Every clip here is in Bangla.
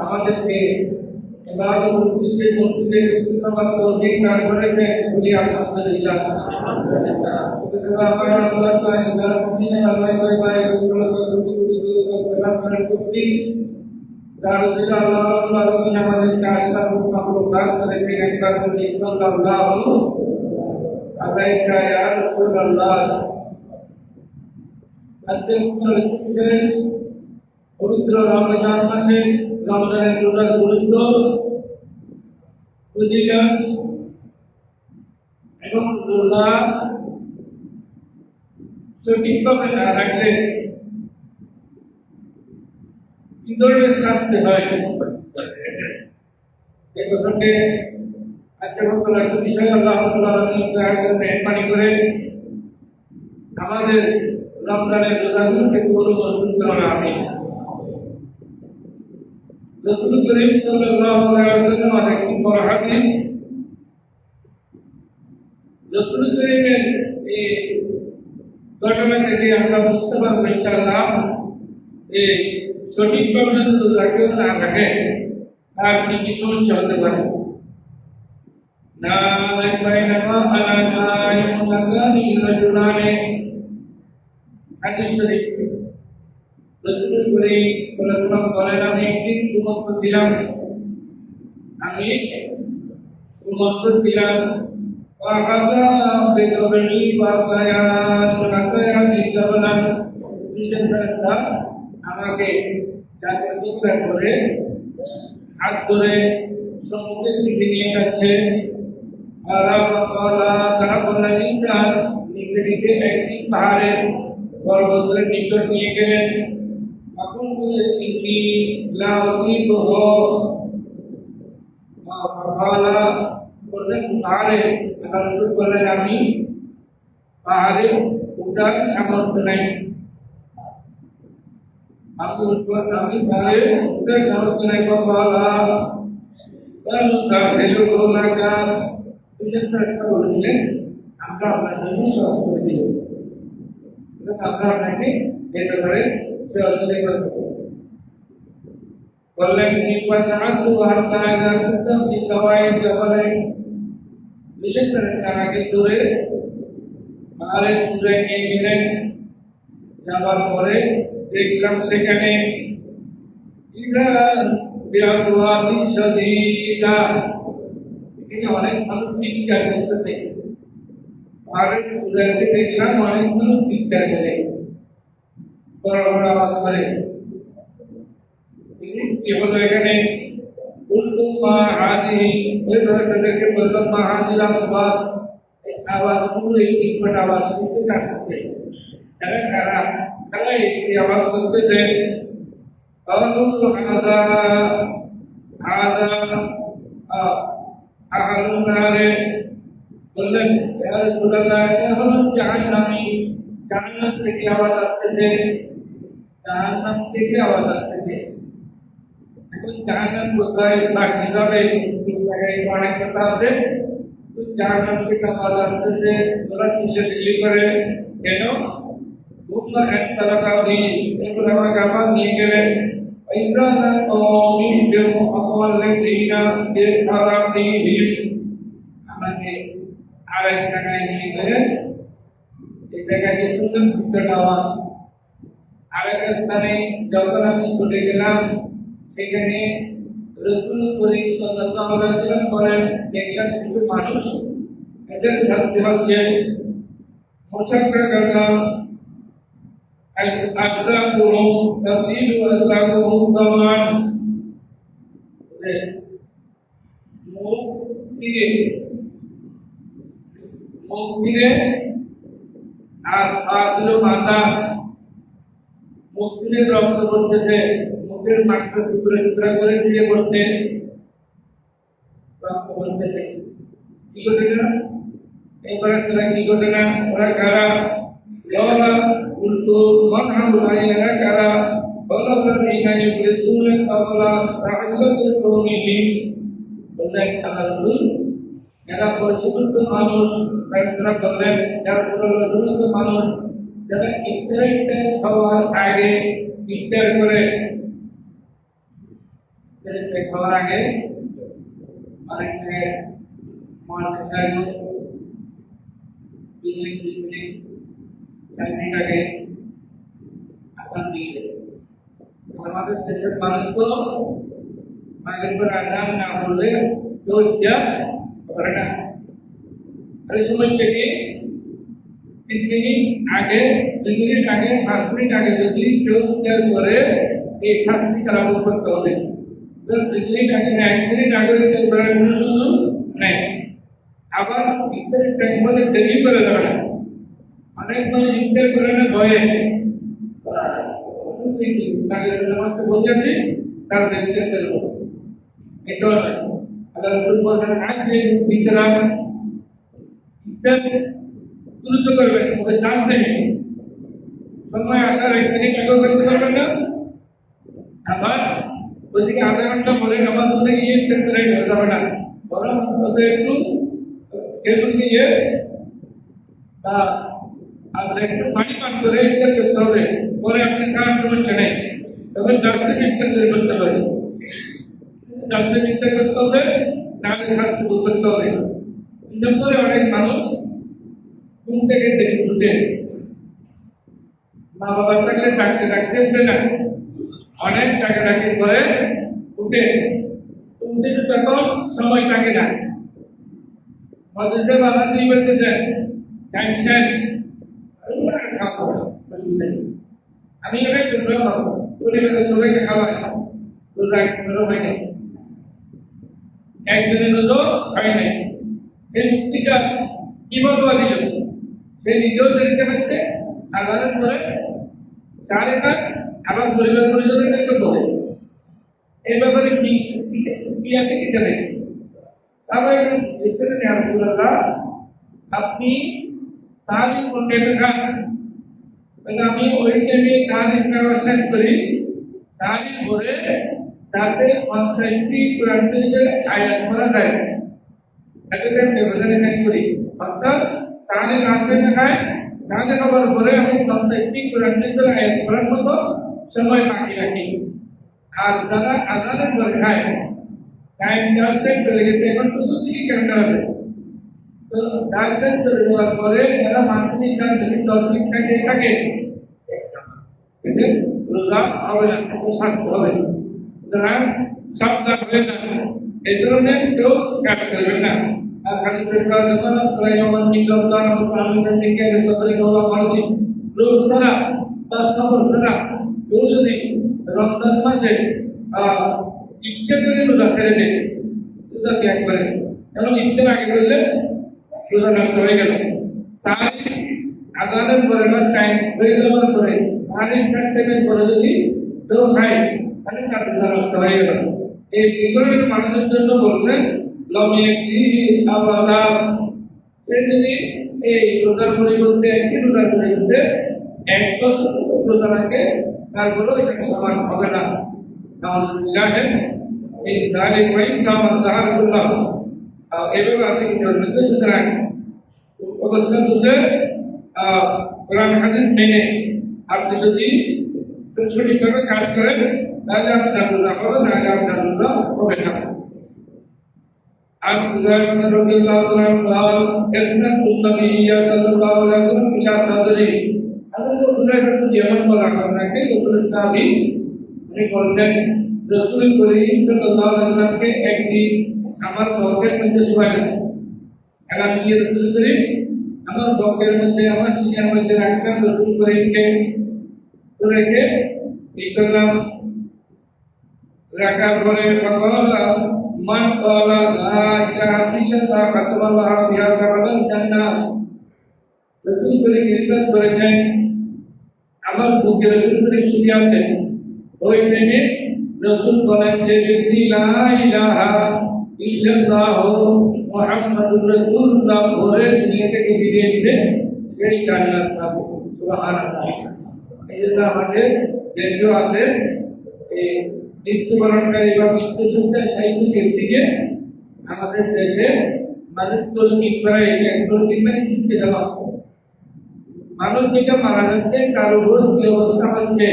আমাদেরকে ইবাদত উদ্দেশ্যে করতে সুসংবাদ তৌফিক দান করেছেন বলি আলহামদুলিল্লাহ। আমরা আল্লাহ তাআলা মুমিন আল্লাহ তাআলা সালাম করছি যার উসিলা আল্লাহ রাব্বুল আমাদেরকে আশরাফুল মাখলুকাত করেছেন একবার বলি সাল্লাল্লাহু আলাইকা ইয়া রাসূলুল্লাহ। আজকে পবিত্র রমজান মাসে রমজানের রোজার গুরুত্ব ফজিলত এবং রোজা সঠিকভাবে না রাখলে কি ধরনের শাস্তি হয় এই প্রসঙ্গে আজকে বক্তব্য একটা বিষয় আল্লাহ রাব্বুল আলামিন মেহরবানি করে আমাদের রমজানের রোজাগুলোকে কবুল মঞ্জুর করুন আমিন। রাসূল করিম সাল্লাল্লাহু আলাইহি ওয়াসাল্লাম একটি বড় হাদিস রাসূল করিমের এই ঘটনা থেকে আমরা বুঝতে পারবো ইনশাআল্লাহ যে সঠিকভাবে যদি রাখেও না রাখে আর কি কি সমস্যা হতে পারে। না বাইনামা আলা নাইমুন লাকানি রাজুলানি হাদিস শরীফ রাসূল করিম সাল্লাল্লাহু আলাইহি ওয়াসাল্লাম বলেন আমি একদিন ঘুমন্ত ছিলাম ওয়াকাদা বিদবনি ওয়াকায়ান লাকায়ানি জাবালান বিশেষ ফেরেশতা আমাকে যাতে চিন্তা করে হাত ধরে সমুদ্রের দিকে নিয়ে যাচ্ছে আর তারা বললেন ইনসান নিজেকে একটি পাহাড়ের পর্বতের নিকট নিয়ে গেলেন। এখন তিনি লাউতিবহ ফালা বললেন পাহাড়ে আল্লাহ বললেন আমি পাহাড়ে উঠার সামর্থ্য নাই, আমি পাহাড়ে উঠার সামর্থ্য নাই। ফালা তাহলে সাহেলু লাকা দুজন ফেরেশতা বললেন আমরা আপনার জন্য সহজ করে দিব, আমরা আপনাকে এই ব্যাপারে সহযোগিতা করব। বললেন নির্বাচনাতু হাত্তা ইযা কুনতুম ফি সাওয়াই জাবালাইন দুজন ফেরেশতা আমাকে ধরে পাহাড়ের চূড়ায় নিয়ে গেলেন। যাবার পরে দেখলাম সেখানে ইযা বিআসওয়াতিন শাদীদা এখানে অনেক মানুষ চিৎকার করতেছে। পাহাড়ের চূড়ায় দেখলাম অনেক মানুষ চিৎকার করে বড় বড় আওয়াজ করে। কি হলো এখানে? কুলতু মা হাদিহি ওই ফেরেশতাদেরকে বললাম মা হাদিল আসওয়াত আওয়াজগুলো এই তিনটা আওয়াজ করতে কাছে তারা কারা তারা এই আওয়াজ করতেছে আল্লাহু হাদা হাদা আহালুন নারে বললেন ইয়া রাসূলুল্লাহ এটা হলো জাহান্নামী, জাহান্নাম থেকে আওয়াজ আসতেছে। জাহান্নাম থেকে আওয়াজ আসতেছে। এখন জাহান্নাম কোথায় বা কিভাবে অনেক কথা আছে। জাহান্নাম থেকে আওয়াজ আসতেছে, ওরা চিল্লাচিল্লি করে কেন? তোমরা একটা কাউরি এসব আমাকে আবার নিয়ে গেলেন ইন্দ্রানা কওমি বিল আওয়াল্লাযিনা বিআরাদিহিম, আমাকে আরেক জায়গায় নিয়ে গেলেন। এই জায়গায় যে শুনলাম ভূতের আওয়াজ। আরেক স্থানে যখন আমি চলে গেলাম, সেখানে রাসূল করিম সাল্লাল্লাহু আলাইহি ওয়াসাল্লাম বলেন, দেখলাম কিছু মানুষ, এদের শাস্তি হচ্ছে মুশাক্কাকাতা আযযাকুহুম তাসিলু আযযাকুহুম দামান, মুখ সিরে আর আসল মাথা, মুখ সিরে রক্ত পড়তেছে, মুখের মাথা টুকরা টুকরা করে ছিঁড়ে পড়ছে, রক্ত পড়তেছে। কি ঘটনা? এবারে তারা কি ঘটনা? ওরা কারা? বলা উল্টো মানহাউলাই এরা কারা? বলা বিনা ইবলিসুল কাবলা রাহমাতুল সৌমিহিম, বললেন আল্লাহ এরা পরিশুদ্ধ মানুষ। তারা বললেন যারা পরিশুদ্ধ মানুষ, যারা ইফতার খাওয়ার আগে ইফতার করে, খাওয়ার আগে অনেক জায়গায় আমাদের দেশের মানুষ তো মাগরিব আযান না হলে কেউ ইফতার করে না। এই সময় থেকে 3 মিনিট আগে, 2 মিনিট আগে, 5 মিনিট আগে যদি কেউ ইফতার করে, এই শাস্তি তারা ভোগ করতে হবে। 2 মিনিট আগে, 1 মিনিট আগে ইফতার করার কোনো সুযোগ নেই। আবার ইফতারের টাইম হলে দেরি করে যাবে না। অনেক সময় ইফতার করে না ভয়ে বলতেছি তার দেরিতে দেবো, এটা আল্লাহ রাসূল বলেন আজ যে ইফতার দ্রুত করবেন, ওই লাস্ট টাইমে সময় আসার 1 মিনিট আগে করতে পারবেন না। আবার ওইদিকে আধা ঘন্টা পরে নামাজ পড়ে গিয়ে ইফতার করে যাবে না, বরং একটু খেলুন দিয়ে আর একটু পানি পান করে ইফতার করতে হবে। পরে আপনি খাওয়ার সমস্যা নেই, তবে জাস্ট ইফতার করতে হবে, জাস্ট ইফতার করতে হবে, নাহলে শাস্তি ভোগ করতে হবে। পরে অনেক মানুষ ঘুম থেকে উঠে, মা বাবার থাকলে ডাকতে ডাকতে উঠে না, অনেক ডাকাডাকি করে উঠে তখন সময় থাকে না। মাদ্রাসা বানাতেই বলতেছেন টাইম শেষ, আমি এবার তোমরা খাবো, পরিবারের সবাইকে খাওয়াই, রোজা হয় নাই, একদিনের রোজা হয় নাই। এই মুক্তিটা কি বলবা দিল, সে নিজেও দেরিতে হচ্ছে, আগারের পরে চারে কাজ, আবার পরিবার পরিজনের দেখতে হবে। এই ব্যাপারে কি আছে কি জানেন? সবাই যেখানে আলহামদুলিল্লাহ আপনি সারি কোনটা খান, আমি ওই টাইমে সারি খাওয়া শেষ করি, সারি ভরে তাতে 50টি কোরআন শরীফের আয়াত পড়া যায়, এটাকে আমি ব্যবধানে শেষ করি। অর্থাৎ সারি লাস্ট টাইমে খাই, সারি খাবার পরে আমি 50টি কোরআন শরীফের আয়াত পড়ার মতো সময় বাকি রাখি। আর যারা আজানের পরে খায়, টাইম জাস্ট চলে গেছে, এখন শুধু দিকে ক্যালেন্ডার আছে, তো ডাক্তার চলে যাওয়ার পরে যারা মান্থলি হিসাবে যদি 10 মিনিট থাকে এতে রোজা হবে না, স্বাস্থ্য হবে। সুতরাং সাবধান হয়ে যান, এই ধরনের কেউ কাজ করবেন না। আর খালি সরকার যখন প্রায় আমার নির্যাতন আমাদের থেকে সরকারি হওয়া ভারতী রোগ ছাড়া বা সফর ছাড়া কেউ যদি রমজান মাসে ইচ্ছে করে রোজা ছেড়ে দেয়, রোজা ত্যাগ করে, এবং ইফতার আগে করলে রোজা নষ্ট হয়ে গেল। সাহারি আজানের পরে বা টাইম হয়ে যাওয়ার পরে সাহারি শেষ টাইমের পরে যদি কেউ খায়, তাহলে তার রোজা নষ্ট হয়ে গেল। এই ধরনের মানুষের জন্য বলছেন সে যদি এই রোজার পরিবর্তে একটি রোজার পরিবর্তে 1 বছর রোজা রাখে, তারপরেও এটা সমান হবে না। নাউযুবিল্লাহ। এই জালিক ওয়া ইনসামা যাহারাতুল্লাহ এভাবে আছে কি করবে সুতরাং অবস্থা বুঝে কোরআন হাদিস মেনে আপনি যদি সঠিকভাবে কাজ করেন তাহলে আপনার রোজা হবে, নাহলে আপনার রোজা হবে না। عن حذيفة رضي الله عنه قال اسند النبي صلى الله عليه وسلم إلى صدره حضرت حذيفة যেমন বলা আপনাকে রাসূলের সাহাবী উনি বলছেন রাসূল করিম সাল্লাল্লাহু আলাইহি ওয়াসাল্লামকে একদিন আমার বক্ষের মধ্যে শোয়ালেন। এখন কি রাসূল করিম আমার বক্ষের মধ্যে আমার সিনার মধ্যে রাখলাম, রাসূল করিমকে রেখে কি করলাম রাখার পরে মান ক্বালা লা ইলাহা ইল্লাল্লাহ খাতামাল্লাহু বিহা কামালাল জান্নাহ। রাসূল করিম ইরশাদ করেছেন আমার বুকে রাসূল করিম শুয়ে আছেন, ওই টাইমে রাসূল বলেন যে ব্যক্তি লা ইলাহা ইল্লাল্লাহ মুহাম্মাদুর রাসূলুল্লাহ বলে দুনিয়া থেকে বিদায় নিবে সে জান্নাত পাবে। সুবহানাল্লাহ। এই যে আমাদের দেশেও আছে এই মৃত্যুবরণকারী বা মৃত্যু সংখ্যার সাহিত্যের দিকে আমাদের দেশে মানুষ তলকিক করা তলকিক মানে শিখতে দেওয়া। মানুষ যেটা মারা যাচ্ছে তার উপর কি অবস্থা হচ্ছে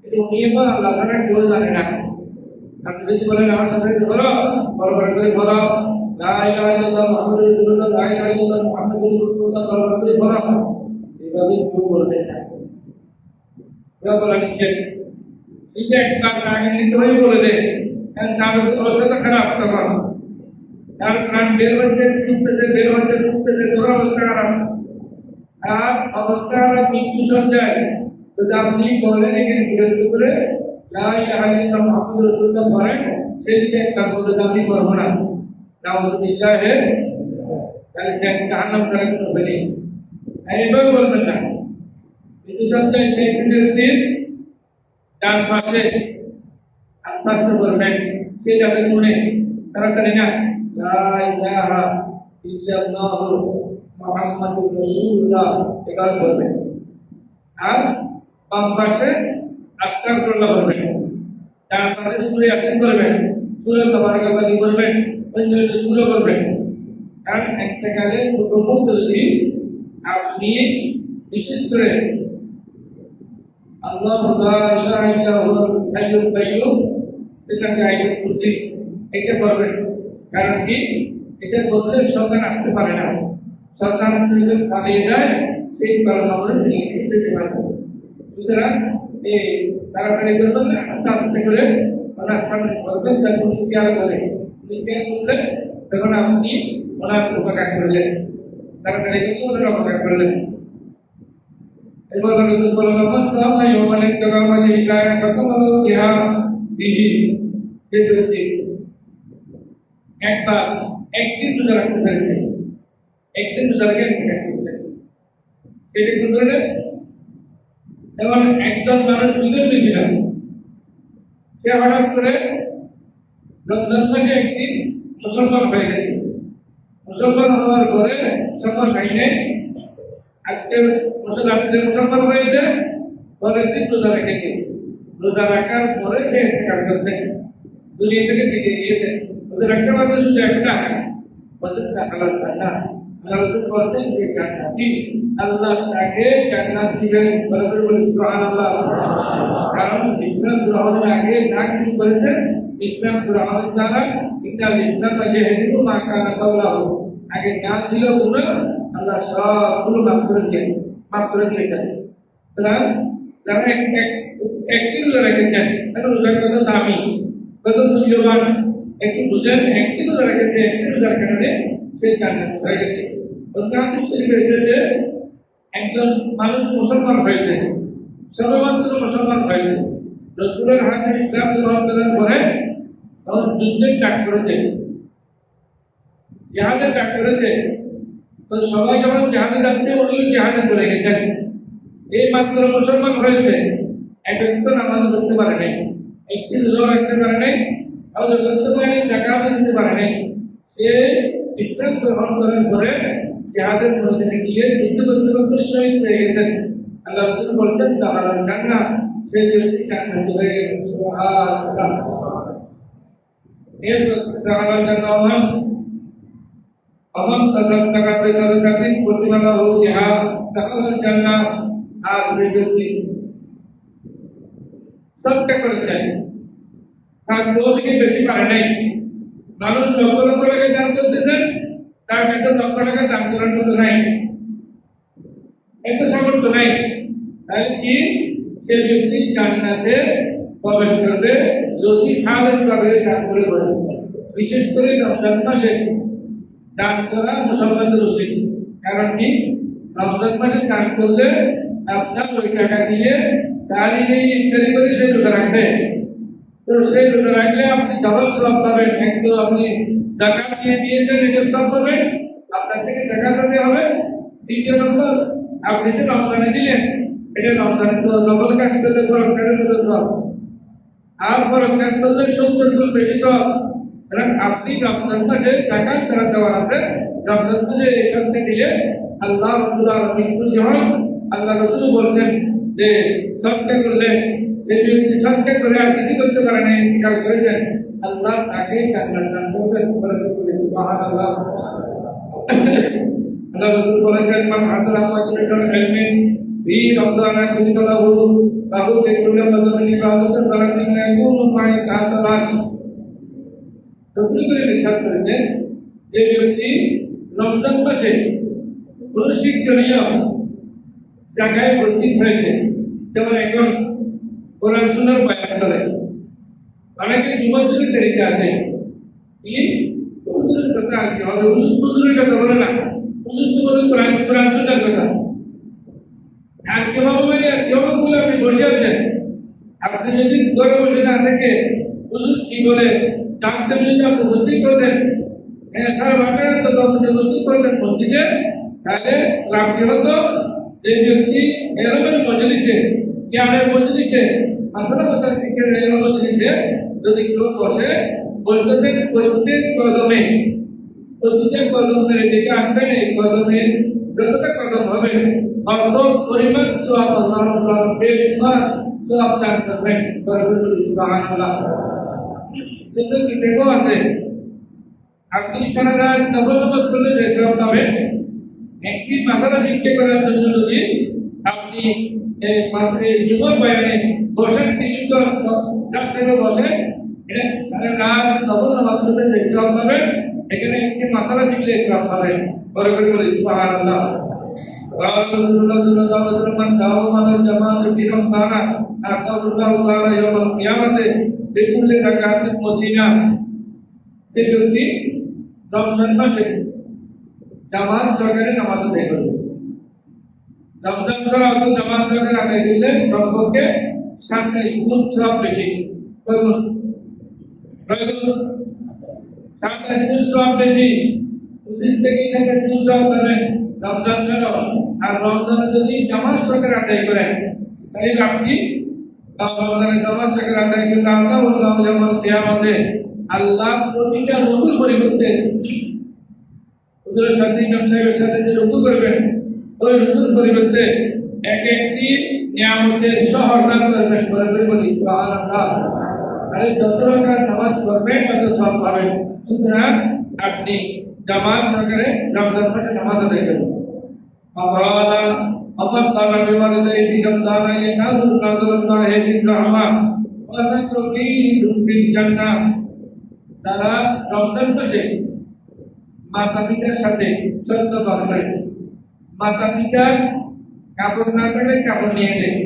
এটা নিয়ম আল্লাহ ছাড়া কেউ জানে না। আপনি যদি বলেন আমার সাথে ধরো বড় বড় করে বলো লা ইলাহা ইল্লাল্লাহ মুহাম্মাদুর রাসূলুল্লাহ, লা ইলাহা ইল্লাল্লাহ মুহাম্মাদুর রাসূলুল্লাহ বড় বড় করে বলো, এভাবে কেউ বলবে না। এটা বলা নিষেধ। ঠিক একবার আগে নিতে হয়ে বলে দে, কারণ তার অবস্থা খারাপ তখন তার প্রাণ বের হচ্ছে ঢুকতেছে, বের হচ্ছে ঢুকতেছে, তোর অবস্থা খারাপ। আর অবস্থা খারাপ মৃত্যু সজ্জায় যদি আপনি বলেন এখানে বিরোধ করে লা ইলাহা ইল্লাল্লাহ মুহাম্মাদুর রাসূলুল্লাহ বলেন, সেদিকে একটা বলে আপনি করবো না। নাউযুবিল্লাহ। তাহলে জাহান্নাম করার কোনো বেনিস এইভাবে বলবেন না। মৃত্যু সজ্জায় সেই দিন ডান পাশে আস্তে আস্তে বলবেন, সে যাতে শুনে তাড়াতাড়ি না লা ইলাহা ইল্লাল্লাহ মুহাম্মাদুর রাসূলুল্লাহ এভাবে বলবেন। আর বাম পাশে আস্তাগফিরুল্লাহ বলবেন, ডান পাশে সূরা ইয়াসিন বলবেন, সূরা তাবারাকাল্লাহ বলবেন, অন্য সূরা বলবেন। কারণ একটা কালে প্রথম যদি আপনি বিশেষ করে আল্লাহু লা ইলাহা ইল্লা হুয়াল হাইয়ুল কাইয়্যুম এটা আয়াতুল কুরসি এটা পড়বেন। কারণ কি এটা বললে শয়তান আসতে পারে না, শয়তান যদি পালিয়ে যায় সেই কারণে নিয়ে যেতে পারে। সুতরাং এই তাড়াতাড়ি করবেন, আস্তে আস্তে করে ওনার সামনে বলবেন, তারপর খেয়াল করে খেয়াল করলে তখন আপনি ওনার উপকার করলেন, তাড়াতাড়ি কিন্তু ওনার উপকার করলেন। এবার রাসূল বলেন সামনে ইওমানে কামালে হিকায়া খতমাল বিহা বিহি। যে ব্যক্তি একবার একদিন রোজা রাখতে পেরেছে, একদিন রোজা রেখে করছে, সেটা কোন ধরনের? এবং একজন মানুষ দুধের বেশি না, সে হঠাৎ করে রমজান মাসে একদিন মুসলমান হয়ে গেছে। মুসলমান হওয়ার পরে মুসলমান খাইনে আজকে মুসলমান হয়েছে, পরের দিন রোজা রেখেছে। রোজা রাখার পরে সে ইন্তেকাল করছে, দুনিয়া থেকে বিদায় নিয়েছে। রোজা রাখতে পারবে শুধু একটা বলতে হালাল না, আল্লাহ বলতেন সে জান্নাতি, আল্লাহ তাকে জান্নাত দিবেন। বলে বলি সুবহানাল্লাহ। কারণ ইসলাম গ্রহণের আগে যা কিছু করেছেন ইসলাম গ্রহণের দ্বারা ইন্নাল ইসলাম ইয়াহদিমু মা কানা ক্বাবলাহু, আগে যা ছিল গুনাহ আল্লাহ সবগুলো মাফ করে দিয়েছেন। সুতরাং যারা একদিন রোজা রেখেছেন, রোজার কত দামি, কত মূল্যবান একটু বুঝেন। একদিন রোজা রেখেছে, একদিন রোজার কারণে সে জান্নাত হয়ে গেছে। অন্যান্য ছেলে হয়েছে যে একজন মানুষ মুসলমান হয়েছে, সর্বমাত্র মুসলমান হয়েছে, রাসূলের হাতে ইসলাম গ্রহণ করার পরে তখন যুদ্ধের ডাক করেছে, জিহাদের ডাক করেছে। তো সবাই যখন জিহাদে যাচ্ছে উনিও জিহাদে চলে গেছেন। এই মাত্র মুসলমান হয়েছে, একদিন তো নামাজ পড়তে পারে নাই, একদিন রোজা রাখতে পারে নাই, হজ করতে পারে নাই, যাকাত দিতে পারে নাই। সে ইসলাম গ্রহণ করার পরে জিহাদের ময়দানে গিয়ে যুদ্ধ করতে করতে শহীদ হয়ে গেছেন। আল্লাহ রাসূল বলতেন তাহলে জান্নাত সেই ব্যক্তি জান্নাত হয়ে গেল সুবহানাল্লাহ এর তাআলা জানালেন আমন তাসাদদাকা বিসাদাকাতিন কুতিবালাহু বিহা দাখালাল জান্নাহ আর যে ব্যক্তি সবটা করেছে তার থেকে বেশি পারে নাই মানুষ লক্ষ লক্ষ টাকা দান করতেছেন তার কাছে লক্ষ টাকা দান করার মতো নাই এত সামর্থ্য নাই তাহলে কি সে ব্যক্তি জান্নাতে প্রবেশ করবে যদি খালেসভাবে দান করে বলে বিশেষ করে রমজান মাসে দান করা মুসলমানদের উচিত কারণ কি রমজান মাসে দান করলে আপনার ওই টাকা দিয়ে সারি নেই ইত্যাদি করে সে রোজা রাখবে তো সেই রোজা রাখলে আপনি ডবল সওয়াব পাবেন এক তো আপনি যাকাত দিয়ে দিয়েছেন এটার সওয়াব পাবেন আপনার থেকে যাকাত দিতে হবে দ্বিতীয় নম্বর আপনি যে রমজানে দিলেন এটা রমজানে তো ডবল কাজ করলে খরচ করে সওয়াব আর খরচ কাজ করলে 70 গুণ বেশি সওয়াব কারণ আপনি রমজান মাসে যাকাত করা দেওয়া আছে রমজান মাসে এই সঙ্গে দিলে আল্লাহ রাব্বুল আলামিন খুশি হন আল্লাহ রাসূল বলতেন যে সদকা করলে যে ব্যক্তি সদকা করে আর কিছু করতে পারে না ইন্তিকাল করেছেন আল্লাহ তাকে জান্নাত দান করবেন সুবহানাল্লাহ আল্লাহ রাসূল বলেছেন মান হাদারা মাজলিসাল ইলমি ফি রমজানা কুতিবালাহু লাহু যিকরুল মাদানি বাদত সালাতিন ইয়াকুনু মা'i তাআলাস রাসূল করে ইরশাদ করেছেন যে ব্যক্তি রমজান মাসে কোন শিক্ষণীয় জায়গায় উপস্থিত হয়েছে যেমন এখন কোরআন শোনার বয়ান চলে অনেকে যুবকদের তরিকা আছে কি হুজুরের কথা আসতে হবে হুজুরের কথা বলে না হুজুর তো বলে কোরআন শোনার কথা আর কিভাবে বলে আর কিভাবে বলে আপনি বসে আছেন আপনি যদি ঘরে বসে না থেকে হুজুর কি বলে চাষটা যদি আপনি উপস্থিত করতেন সারা ঘন্টা তো আপনি উপস্থিত করতেন মসজিদে তাহলে লাভটি হতো যে ব্যক্তি এরকম মজলিসে জ্ঞানের মজলিসে আসলে কথা শিক্ষার এরকম মজলিসে যদি কেউ বসে বলতেছেন প্রত্যেক কদমের দিকে আসবেন এই কদমের যতটা কদম হবে অত পরিমাণ সওয়াব আল্লাহ রাব্বুল আলামিন বেশিরভাগ সওয়াব দান করবেন সুবহানাল্লাহ কিন্তু কিতাবও আছে আপনি সারা রাত নফল নামাজ পড়লে যে সওয়াব পাবেন একটি মাসালা শিক্ষা করার জন্য যদি আপনি জীবন বয়ানে বসেন কিছুক্ষণ রাস্তায় বসে এটা সারা রাত নফল নামাজ পড়লে যে সওয়াব পাবেন এখানে একটি মাসালা শিখলে সওয়াব পাবেন বরকত বলি সুবহানাল্লাহ রাসূলুল্লাহ সাল্লাল্লাহু আলাইহি ওয়াসাল্লাম দাওয়াত জামাত ফি রমজান আতাউল্লাহু তাআলা ইয়াউমাল কিয়ামাতে বিকুল্লি রাকাতিন মদিনা যে ব্যক্তি রমজান মাসে জামাত সহকারে নামাজ আদায় করবে রমজান ছাড়া তো জামাত সহকারে আদায় করলে রমজানকে 27 গুণ সওয়াব বেশি কয়গুণ 27 গুণ সওয়াব বেশি 25 থেকে 27 গুণ সওয়াব পাবেন রমজান ছাড়া আর রমজানে যদি জামাত সহকারে আদায় করেন তাহলে আপনি রমজানে জামাত সহকারে আদায় করলে আল্লাহ ইয়াউমাল কিয়ামাতে আল্লাহ প্রতিটা রুকুর পরিবর্তে হুজুরের সাথে ইমাম সাহেবের সাথে যে রুকু করবেন ওই রুকুর পরিবর্তে এক একটি নিয়ামতের শহর দান করবেন বলি সুবহানাল্লাহ আরে যত রাকাত নামাজ পড়বেন তত সওয়াব পাবেন সুতরাং আপনি জামাত সহকারে রমজান মাসে নামাজ আদায় করবেন আল্লাহ আল্লাহ তাআলা বিওয়ালিদাই ফি রমজান ইয়ানাযু নাযরুল্লাহি ফির রাহমা ওয়া তাকরীমু ফিল জান্নাহ তারা রমজান মাসে মাতা পিতার সাথে সত্য করবেন মাতা পিতার কাপড় না থাকলে কাপড় নিয়ে দেয়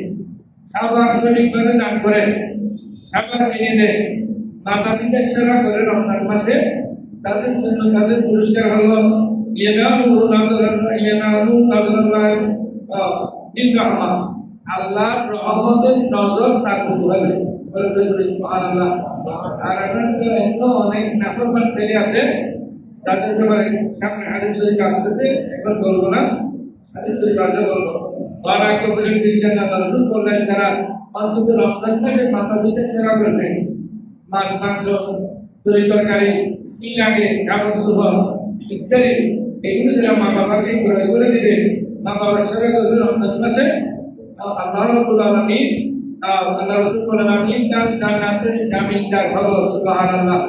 খাবার সঠিকভাবে দান করে খাবার কিনে দেয় মাতা পিতার সেবা করে রমজান মাসে তাদের জন্য তাদের পুরস্কার হলো আল্লাহর রহমতের নজর তার উপর হবে সুবহানাল্লাহ আর এখন তো এত অনেক নাফরমান ছেলে আছে তাদের ব্যাপারে সামনে হাদিস শরীফ আসতেছে এখন বলবো না হাদিস শরীফ আগে বলবো বারা কবিরের দিন জান্নাত রাসূল বললেন যারা অন্তত রমজান মাসে মাতা পিতার সেবা করবে মাছ মাংস তরি তরকারি কি লাগে কাপড় চোপড় ইত্যাদি এগুলো যারা মা বাবাকে করে দিবে মা বাবার সেবা করবে রমজান মাসে আল্লাহ রাব্বুল আলামিন আল্লাহ রাসূল বলেন আমি তার জান্নাতে জামিনদার হব সুবহানাল্লাহ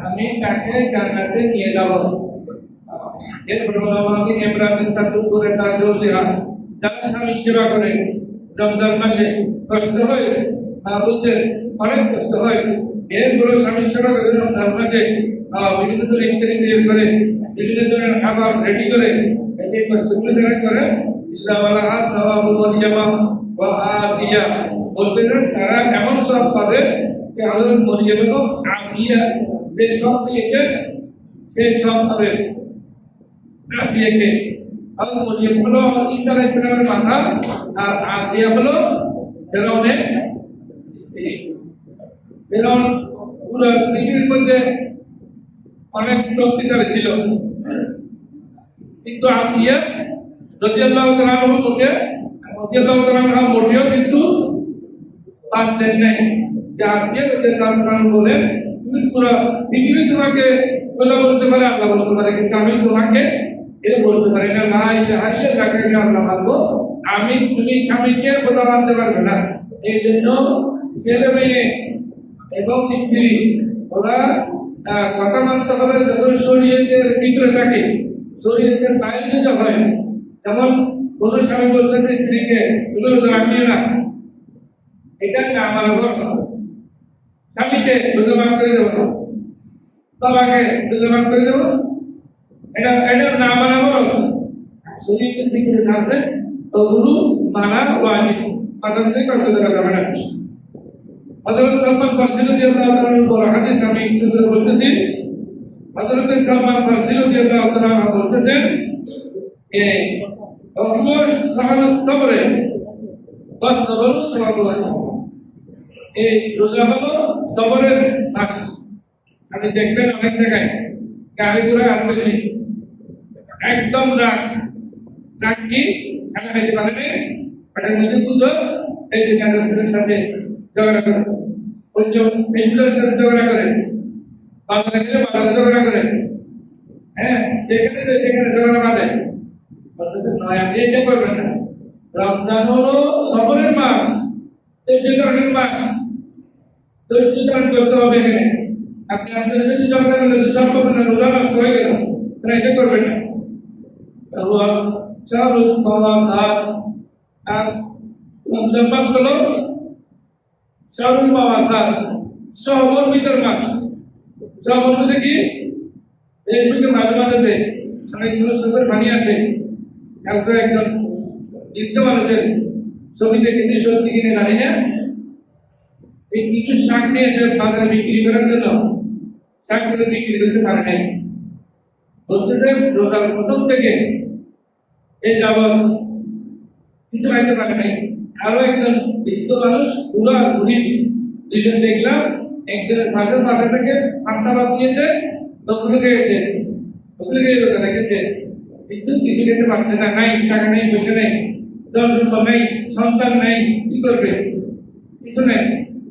আমি তাকে জান্নাতে নিয়ে যাব এরপর আমাকে ইব্রাহিম তার উপরে তার জোর দেওয়া যারা স্বামী সেবা করে রমজান মাসে কষ্ট হয় বলতে অনেক কষ্ট হয় এরপরে স্বামী সেবা করে রমজান মাসে বিভিন্ন ধরনের ইফতারি তৈরি করে বিভিন্ন ধরনের খাবার রেডি করে এই কষ্টগুলো যারা করে ইল্লাওয়ালাহা সাওয়াবু মারইয়ামা ওয়া আসিয়া বলতে তারা এমন সব পাবে যে হযরত মরিয়ম এবং আসিয়া যে সব দিয়েছে সেই সব পাবে আসিয়াকে হযরত মরিয়ম হলো ঈসা আলাইহিস সালামের মাতা আর আসিয়া হলো ফেরাউনের স্ত্রী ফেরাউন পুরো পৃথিবীর মধ্যে অনেক শক্তিশালী ছিল কিন্তু আসিয়া রাদিয়াল্লাহু তাআলা মোটেও কিন্তু পারতেন নাই যে আসিয়া রাদিয়াল্লাহু তাআলা বলে তুমি পুরো পৃথিবী তোমাকে খোদা বলতে পারে আল্লাহ বলতে পারে কিন্তু আমি তোমাকে এটা বলতে পারি না লা ইলাহা ইল্লাল্লাহ আল্লাহ মানবো আমি তুমি স্বামীকে খোদা মানতে পারবে না এই জন্য ছেলে মেয়ে এবং স্ত্রী ওরা কথা মানতে হবে যখন শরীয়তের ভিতরে থাকে শরীয়তের বাইরে যা হয় যেমন কোন স্বামী বলতেন স্ত্রীকে তুমি রাখিও না এটা না আমার স্বামীকে রোজা মাফ করে দেবো বাবাকে রোজা মাফ করে দেবো এটা না মানাবো শরীয়তের ভিতরে থাকছে ওগুলো মানা ওয়াজিব কথা থেকে কষ্ট করা যাবে না হযরত সালমান ফারসি রাদিয়াল্লাহু তাআলার বড় হাদিস আমি একটু বলতেছি হযরত সালমান ফারসি রাদিয়াল্লাহু তাআলা বলতেছেন যে রাসূল সাহাবাত সবরে বাস সবর সাল্লাল্লাহু এই রোজা হলো সবরের মাস আপনি দেখবেন অনেক জায়গায় গাড়িগুলো আসছে একদম রাগ কি খানা খাইতে পারে না এটার মধ্যে দুধ এই যে গ্যাসের সাথে ঝগড়া করে ওই যে পেশিদের সাথে ঝগড়া করে বাজারে গেলে বাজারে ঝগড়া করে হ্যাঁ যেখানে সেখানে ঝগড়া বাঁধে বলতেছে নয় আপনি এটা করবেন না রমজান হলো সবরের মাস ধৈর্যধারণের মাস ধৈর্যধারণ করতে হবে এখানে আপনি আপনার যদি ঝগড়া করলে সব করবেন না রোজা নষ্ট হয়ে গেল তাহলে এটা করবেন না চারু বাবা সাত আর রমজান মাস হলো চারু বাবা সাত সহমর্মিতার মাস সহমর্মিতা কি এই যুগে মাঝে মাঝে অনেক ছোট চোখের পানি আসে একজন বৃদ্ধ মানুষের ছবি দেখে সত্যি কিনে জানি না এই কিছু শাক নিয়েছে বাজারে বিক্রি করার জন্য শাকগুলো বিক্রি করতে পারে নাই বলতেছে রোজার প্রথম থেকে এই যাবৎ কিছু খাইতে পারে নাই আরো একজন বৃদ্ধ মানুষ বুড়া বুড়ি দুজন দেখলাম একজনের পাশে থেকে পান্তা ভাত দিয়েছে দক্ষিণে গেছে ওখানে গিয়ে রোজা রেখেছে কিন্তু কিছু খেতে পারছে না নাই টাকা নেই পয়সা নেই দর্শন নেই সন্তান নেই কি করবে কিছু নেই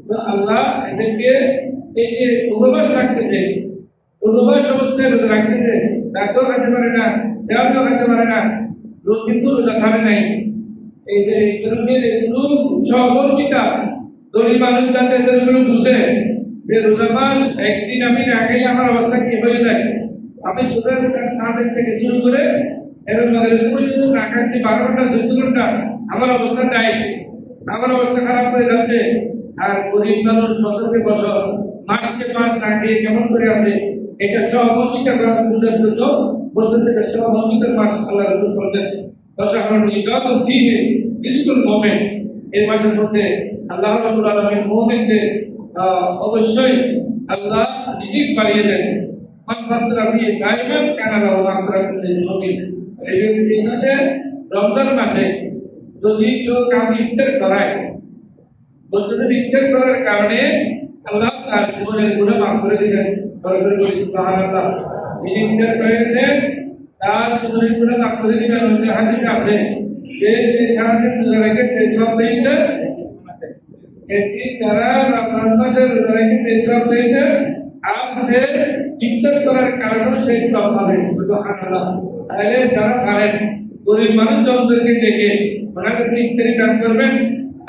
তো আল্লাহ এদেরকে এই যে উপবাস রাখতেছে উপবাস অবস্থায় রোজা রাখতেছে তাকেও খাইতে পারে না দেওয়াকেও খাইতে পারে না রোজ কিন্তু রোজা ছাড়ে নাই এই যে এগুলো সহমর্মিতা দলীয় মানুষ যাতে এগুলো বুঝে যে রোজা মাস একদিন আমি না গেলে আমার অবস্থা কি হয়ে যায় আমি সুরের সাথে থেকে শুরু করে এরকম না খাচ্ছি 12 ঘন্টা 14 ঘন্টা আমার অবস্থা নাই আমার অবস্থা খারাপ হয়ে যাচ্ছে আর গরিব মানুষ বছরকে বছর মাসকে মাস না খেয়ে কেমন করে আছে এটা সহমর্মিতা বুঝার জন্য বলতে সহমর্মিতার মাস আল্লাহ রাসূল বলেন দশাহরণ যত দিয়ে বিলকুল মোমেন্ট এই মাসের মধ্যে আল্লাহ রাব্বুল আলামিন মুমিনদের অবশ্যই আল্লাহ রিজিক বাড়িয়ে দেন মান ফাতরা ফি সাইমান কানা লাহু মাগফিরাতুন লিল মুমিন এই মাসে রমজান মাসে যদি কেউ কাউকে ইফতার করায় বলতে ইফতার করার কারণে আল্লাহ তার জীবনের গুনাহ মাফ করে দিবেন বরকত বলি সুবহানাল্লাহ যিনি ইফতার করেছেন তার জীবনের গুনাহ মাফ করে দিবেন ওই হাদিস আছে যে সে সারাদিন রোজা রেখে তেজব পেয়েছে এটি যারা রমজান মাসে রোজা রেখে তেজব পেয়েছে আর সে ইফতার করার কারণে সেই সব পাবে সুবহানাল্লাহ তাহলে যারা পারেন গরিব মানুষ জনদেরকে ডেকে ওনাকে ইফতারি দান করবেন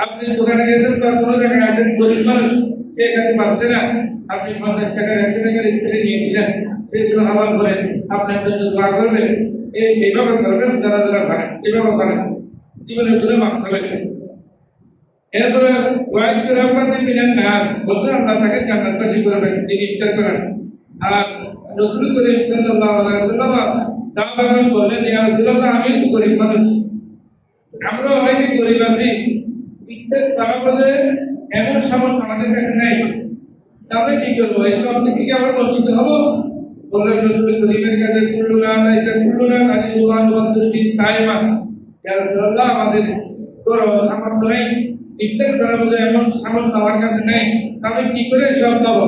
আপনি দোকানে গেছেন বা কোনো জায়গায় আছেন, গরিব মানুষ সে এখানে পাচ্ছে না, আপনি 50 টাকা 100 টাকার ইফতারি নিয়ে দিলেন, সেগুলো হালাল করে আপনি আপনার জন্য দোয়া করবেন। এইভাবে করবেন, যারা যারা পারেন এইভাবে পারেন, জীবনের জন্য মাফ হবে। এরপরে ওয়াইদুর রহমান মিনান নার, বলতে আল্লাহ তাকে জান্নাতবাসী করবেন, তিনি ইফতার করেন। আর রাসূল করিম সাল্লাল্লাহু আলাইহি ওয়াসাল্লাম সাহাবাগণ বললেন, ইয়া রাসূলুল্লাহ, আমি তো গরিব মানুষ, আমরা অনেকে গরিব আছি, ইফতার করা বলে এমন সামর্থ্য আমাদের কাছে নাই, তাহলে কি করবো? এই সব থেকে কি আমরা বঞ্চিত হবো? বললেন রাসূল করিমের কাছে, কুল্লুনা লাইসা কুল্লুনা কাদিওয়ান ওয়াতুদ্দিন সাইমা, ইয়া রাসূলুল্লাহ, আমাদের কোনো সামর্থ্য নেই, ইফতার করা বলে এমন সামর্থ্য আমার কাছে নেই, আমি কি করে সব পাবো?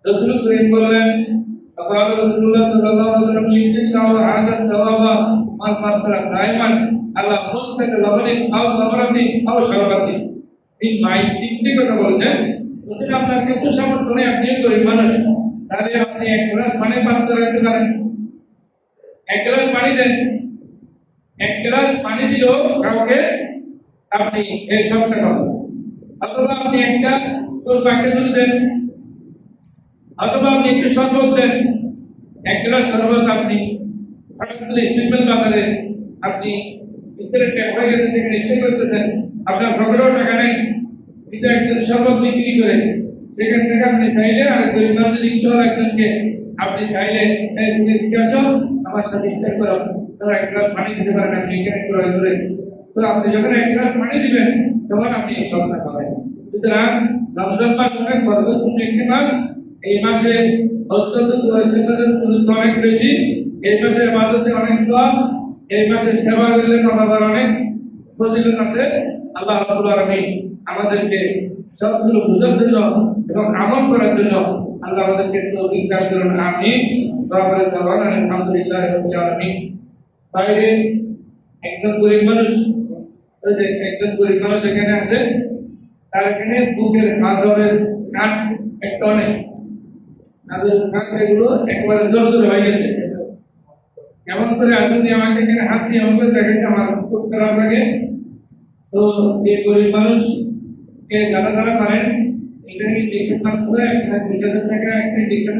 রাসূল করিম বললেন, فقال رسول الله صلى الله عليه وسلم يجزاه هذا الثواب من فطر صائما على مسكت لبن او ثمرة او شربة। এই তিনটি কথা বলেছেন। যদি আপনার কিছু সামর্থ্য নেই, আপনি গরিব মানুষ, তাহলে আপনি 1 গ্লাস পানি পান করে রাখতে পারেন। 1 গ্লাস পানি দেন, 1 গ্লাস পানি দিলেও কাউকে আপনি এই সবটা পাবেন। অথবা আপনি একটা তোর পাকে যদি দেন, অথবা আপনি একটু শরবত দেন, 1 গ্লাস শরবত আপনি হঠাৎ করে স্টেশন বাজারে আপনি ভিতরে ট্যাপ হয়ে গেছে, সেখানে স্টে করতেছেন, আপনার পকেটেও টাকা নেই, কিন্তু একজন শরবত বিক্রি করে সেখান থেকে আপনি চাইলে আর গরিব মানুষের ইচ্ছা হলো একজনকে আপনি চাইলে তুমি দিকে আসো, আমার সাথে ইফতার করো, তারা 1 গ্লাস পানি দিতে পারেন, আপনি এখানে ক্রয় করে। তো আপনি যখন 1 গ্লাস পানি দিবেন, তখন আপনি এই সবটা পাবেন। সুতরাং রমজান মাস অনেক বরকতপূর্ণ একটি মাস। এই মাসে অত্যন্ত গুরুত্ব অনেক বেশি। এই মাসে ইবাদতে অনেক সওয়াব, এই মাসে সেবা করলে করার অনেক ফজিলত আছে। আল্লাহ রাব্বুল আলামিন আমাদেরকে সবগুলো বুঝার জন্য এবং আমল করার জন্য আল্লাহ আমাদেরকে তৌফিক দান করুন, আমিন। রাব্বুল আলামিন, আলহামদুলিল্লাহি রাব্বিল আলামিন। বাইরে একজন গরিব মানুষ, ওই যে একজন গরিব মানুষ এখানে আছে, তার এখানে বুকের হাজরের কাঠ একটা অনেক এগুলো একবারে জোর জোর হয়ে গেছে। কেমন করে আসুন, আমাকে এখানে হাত দিয়ে আমাকে দেখেন, আমার খুব খারাপ লাগে। তো এই গরিব মানুষ যারা যারা পারেন, এটা ইঞ্জেকশন করে একটা 20,000 টাকা একটা ইঞ্জেকশন